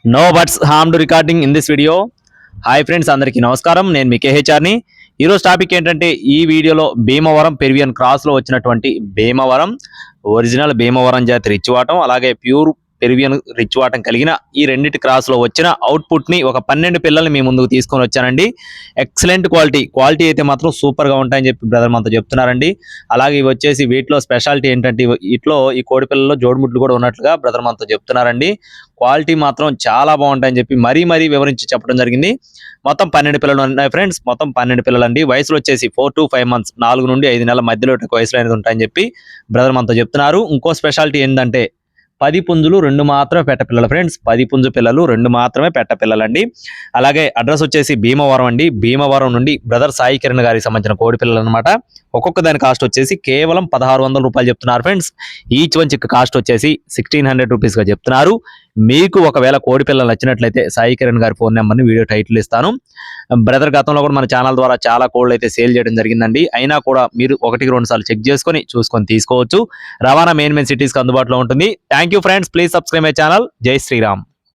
No butts harmed recording in this video. Hi friends, అందరికీ నమస్కారం. నేను మీ కేహెచ్ఆర్ని. ఈరోజు టాపిక్ ఏంటంటే, ఈ వీడియోలో భీమవరం పెరివియన్ క్రాస్లో వచ్చినటువంటి భీమవరం ఒరిజినల్ భీమవరం జాతి రిచ్వాటం, అలాగే ప్యూర్ పెరివియన్ రిచ్వాటం కలిగిన ఈ రెండింటి క్రాస్లో వచ్చిన అవుట్పుట్ని ఒక 12 పిల్లల్ని మీ ముందుకు తీసుకొని వచ్చానండి. ఎక్సలెంట్ క్వాలిటీ అయితే మాత్రం సూపర్గా ఉంటాయని చెప్పి బ్రదర్ మనతో చెప్తున్నారండి. అలాగే ఇవి వచ్చేసి వీటిలో స్పెషాలిటీ ఏంటంటే, వీటిలో ఈ కోడి పిల్లల్లో జోడుముడ్లు కూడా ఉన్నట్లుగా బ్రదర్ మనతో చెప్తున్నారండి. క్వాలిటీ మాత్రం చాలా బాగుంటాయని చెప్పి మరీ వివరించి చెప్పడం జరిగింది. మొత్తం 12 పిల్లలు ఉన్నాయి ఫ్రెండ్స్. మొత్తం 12 పిల్లలు అండి. వయసులో వచ్చేసి 4 to 5 months, 4 నుండి 5 నెలల మధ్యలో వయసులో అనేది ఉంటాయని చెప్పి బ్రదర్ మనతో చెప్తున్నారు. ఇంకో స్పెషాలిటీ ఏంటంటే, 10 పుంజులు 2 మాత్రమే పెట్ట పిల్లలు ఫ్రెండ్స్. 10 పుంజు పిల్లలు 2 మాత్రమే పెట్ట పిల్లలండి. అలాగే అడ్రస్ వచ్చేసి భీమవరం అండి. భీమవరం నుండి బ్రదర్ సాయి కిరణ్ గారికి సంబంధించిన కోడి పిల్లలు అనమాట. ఒక్కొక్క దాని కాస్ట్ వచ్చేసి కేవలం 1600 రూపాయలు చెప్తున్నారు friends. Each one chick cost వచ్చేసి 1600 రూపీస్గా చెప్తున్నారు. మీకు ఒకవేళ కోడి పిల్లలు నచ్చినట్లయితే సాయి కిరణ్ గారి ఫోన్ నెంబర్ని వీడియో టైటిల్ ఇస్తాను. బ్రదర్ గతంలో కూడా మన ఛానల్ ద్వారా చాలా కోళ్ళు అయితే సేల్ చేయడం జరిగిందండి. అయినా కూడా మీరు 1-2 సార్లు చెక్ చేసుకొని చూసుకొని తీసుకోవచ్చు. రవాణా మెయిన్ సిటీస్కి అందుబాటులో ఉంటుంది. Thank you friends. Please subscribe my channel. జై శ్రీరామ్.